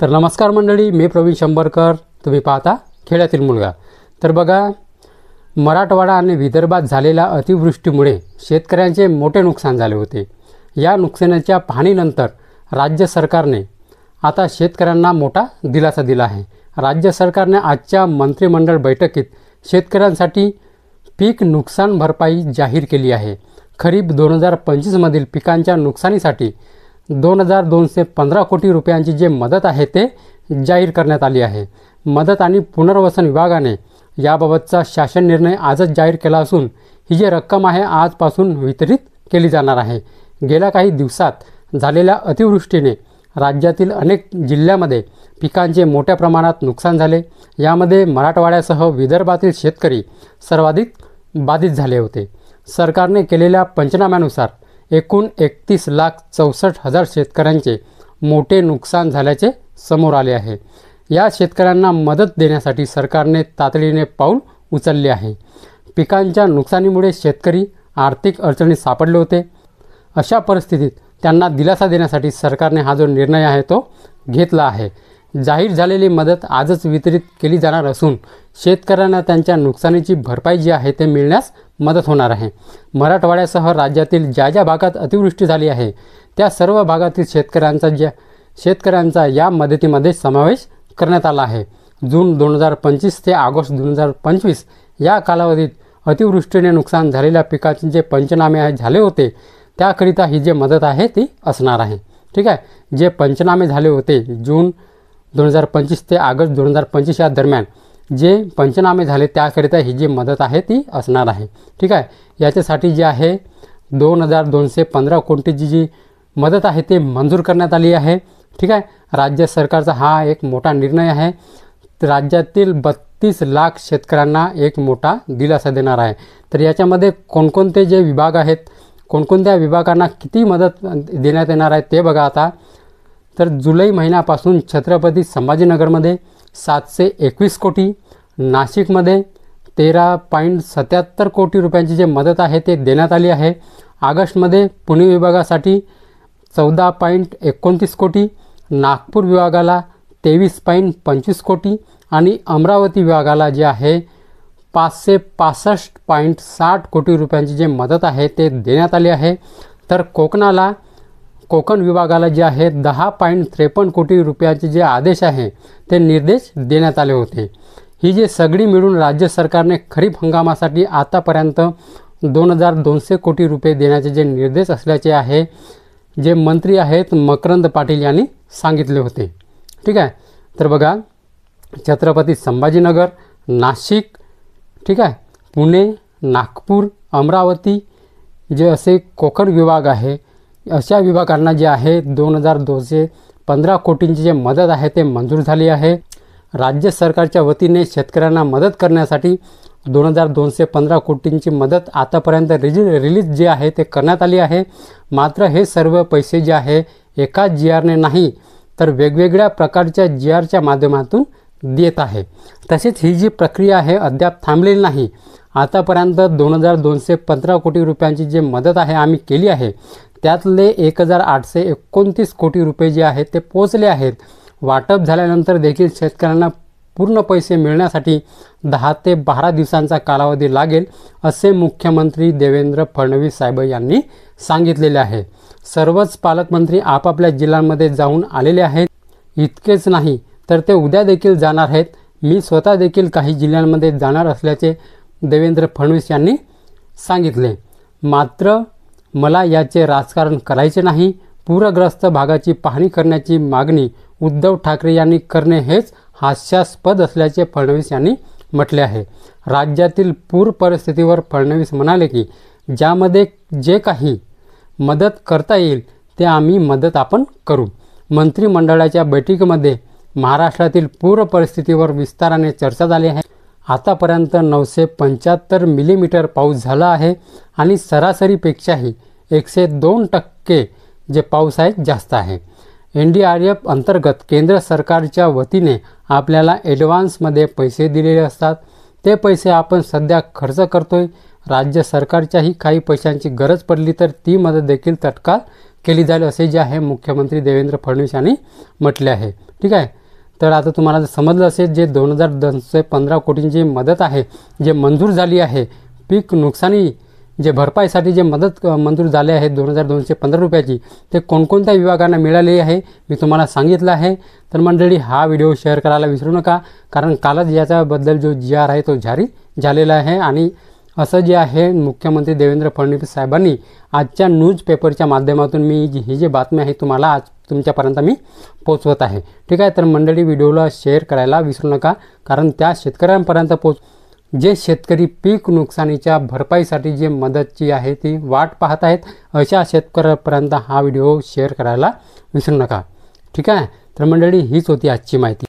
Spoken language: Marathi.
तर नमस्कार मंडळी, मी प्रवीण शंभरकर. तुम्ही पाहता खेड्यातील मुलगा. तर बघा, मराठवाडा आणि विदर्भात झालेल्या अतिवृष्टीमुळे शेतकऱ्यांचे मोठे नुकसान झाले होते. या नुकसानाच्या पाहणीनंतर राज्य सरकारने आता शेतकऱ्यांना मोठा दिलासा दिला आहे. राज्य सरकारने आजच्या मंत्रिमंडळ बैठकीत शेतकऱ्यांसाठी पीक नुकसान भरपाई जाहीर केली आहे. खरीप 2025 मधील पिकांच्या नुकसानीसाठी 2215 कोटी रुपयांची जे मदत आहे ते जाहीर करण्यात आली आहे. मदत आणि पुनर्वसन विभागाने याबाबतचा शासन निर्णय आजच जाहीर केला असून ही जी रक्कम आहे आजपासून वितरित केली जाणार आहे. गेल्या काही दिवसात झालेल्या अतिवृष्टीने राज्यातील अनेक जिल्ह्यामध्ये पिकांचे मोठ्या प्रमाणात नुकसान झाले. यामध्ये मराठवाड्यासह विदर्भातील शेतकरी सर्वाधिक बाधित झाले होते. सरकारने केलेल्या पंचनाम्यानुसार एकूण 31,64,000 शेतकऱ्यांचे मोठे नुकसान झाल्याचे समोर आले आहे. या शेतकऱ्यांना मदत देण्यासाठी सरकारने तातडीने पाऊल उचलले आहे. पिकांच्या नुकसानीमुळे शेतकरी आर्थिक अडचणीत सापडले होते. अशा परिस्थितीत त्यांना दिलासा देण्यासाठी सरकारने हा जो निर्णय आहे तो घेतला आहे. जाहीर झालेली मदत आजच वितरित केली जाणार असून शेतकऱ्यांना त्यांच्या नुकसानीची भरपाई जी आहे ते मिळण्यास मदत होणार आहे. मराठवाड्यासह राज्यातील ज्या ज्या भागात अतिवृष्टी झाली आहे त्या सर्व भागातील शेतकऱ्यांचा या मदतीमध्ये समावेश करण्यात आला आहे. जून 2025 ते ऑगस्ट 2025 या कालावधीत अतिवृष्टीने नुकसान झालेल्या पिकांचे जे पंचनामे झाले होते त्याकरिता ही जी मदत आहे ती असणार आहे. ठीक आहे. जे पंचनामे झाले होते जून 2025 ते ऑगस्ट 2025 या दरम्यान जे पंचनामे झाले त्याकरिता ही जी मदत आहे ती असणार आहे. ठीक आहे. याच्यासाठी जे आहे 2215 कोटीची जी मदत आहे ते मंजूर करण्यात आली आहे. ठीक आहे. राज्य सरकारचा हा एक मोठा निर्णय आहे. राज्यातील 32 लाख शेतकऱ्यांना एक मोठा दिलासा देणार आहे. तर याच्यामध्ये कोणकोणते जे विभाग आहेत, कोणकोणत्या विभागांना किती मदत देण्यात येणार आहे ते बघा आता. तर जुलै महिन्यापासून छत्रपती संभाजीनगरमध्ये 721 कोटी, नाशिकमध्ये 13.77 कोटी रुपयांची जे मदत आहे ते देण्यात आली आहे. ऑगस्टमध्ये पुणे विभागासाठी 14.29 कोटी, नागपूर विभागाला 23.25 कोटी आणि अमरावती विभागाला जे आहे 565.60 कोटी रुपयांची जे मदत आहे ते देण्यात आली आहे. तर कोकण विभागाला जे आहे 10.53 कोटी रुपयाचे जे आदेश आहे ते निर्देश देण्यात आले होते. ही जे सगळी मिळून राज्य सरकारने खरीप हंगामासाठी आतापर्यंत 2200 कोटी रुपये देण्याचे जे निर्देश असल्याचे आहे जे मंत्री आहेत मकरंद पाटील यांनी सांगितले होते. ठीक आहे. तर बघा, छत्रपती संभाजीनगर, नाशिक, ठीक आहे, पुणे, नागपूर, अमरावती जे असे कोकण विभाग आहे अशा विभागांना जे आहे 2215 कोटींची जे मदत आहे ते मंजूर झाली आहे. राज्य सरकारच्या वतीने शेतकऱ्यांना मदत करण्यासाठी 2215 कोटींची मदत आतापर्यंत रिलीज जे आहे ते करण्यात आली आहे. मात्र हे सर्व पैसे जे आहे एकाच GRने नाही तर वेगवेगळ्या प्रकारच्या GRच्या माध्यमातून देत आहे. तसेच ही जी प्रक्रिया आहे अद्याप थांबलेली नाही. आतापर्यंत 2215 कोटी रुपयांची जे मदत आहे आम्ही केली आहे त्यातले 1829 कोटी रुपये जे आहेत ते पोचले आहेत. वाटप झाल्यानंतर देखील शेतकऱ्यांना पूर्ण पैसे मिळण्यासाठी 10 ते 12 दिवसांचा कालावधी लागेल असे मुख्यमंत्री देवेंद्र फडणवीस साहेब यांनी सांगितलेले आहे. सर्वच पालकमंत्री आपापल्या जिल्ह्यांमध्ये जाऊन आलेले आहेत. इतकेच नाही तर ते उद्या देखील जाणार आहेत. मी स्वतः देखील काही जिल्ह्यांमध्ये जाणार असल्याचे देवेंद्र फडणवीस यांनी सांगितले. मात्र मला याचे राजकारण करायचे नाही. पूरग्रस्त भागाची पाहणी करण्याची मागणी उद्धव ठाकरे यांनी करणे हेच हास्यास्पद असल्याचे फडणवीस यांनी म्हटले आहे. राज्यातील पूर परिस्थितीवर फडणवीस म्हणाले की ज्यामध्ये जे काही मदत करता येईल ते आम्ही मदत आपण करू. मंत्रिमंडळाच्या बैठकीमध्ये महाराष्ट्रातील पूर परिस्थितीवर विस्ताराने चर्चा झाली आहे. आतापर्यंत 975 मिलीमीटर पाऊस झाला आहे आणि सरासरीपेक्षाही 102% जे पाऊस आहे जास्त आहे. NDRF अंतर्गत केंद्र सरकारच्या वतीने आपल्याला ॲडव्हान्समध्ये पैसे दिलेले असतात. ते पैसे आपण सध्या खर्च करतोय. राज्य सरकारच्याही काही पैशांची गरज पडली तर ती मदत देखील तत्काळ केली जाईल असे जे आहे मुख्यमंत्री देवेंद्र फडणवीस यांनी म्हटले आहे. ठीक आहे. तर आता तुम्हाला समजलं असेल, जे 2215 कोटींची मदत आहे, जे मंजूर झाली आहे, पीक नुकसानी जे भरपाईसाठी जे मदत मंजूर झाले आहे 2215 रुपयाची, ते कोणकोणत्या विभागांना मिळाले आहे मी तुम्हाला सांगितलं आहे. तर मंडळी, हा व्हिडिओ शेअर करायला विसरू नका, कारण कालच याच्याबद्दल जो GR आहे तो जारी झालेला आहे. आणि असं जे आहे, मुख्यमंत्री देवेंद्र फडणवीस साहेबांनी आजच्या न्यूजपेपरच्या माध्यमातून मी ही जी बातमी आहे तुम्हाला आज तुमच्यापर्यंत मी पोचवत आहे. ठीक आहे. तर मंडळी, व्हिडिओला शेअर करायला विसरू नका, कारण त्या शेतकऱ्यांपर्यंत जे शेतकरी पीक नुकसानीच्या भरपाईसाठी जे मदतची आहे ती वाट पाहत आहेत, अशा शेतकऱ्यांपर्यंत हा व्हिडिओ शेअर करायला विसरू नका. ठीक आहे. तर मंडळी, हीच होती आजची माहिती.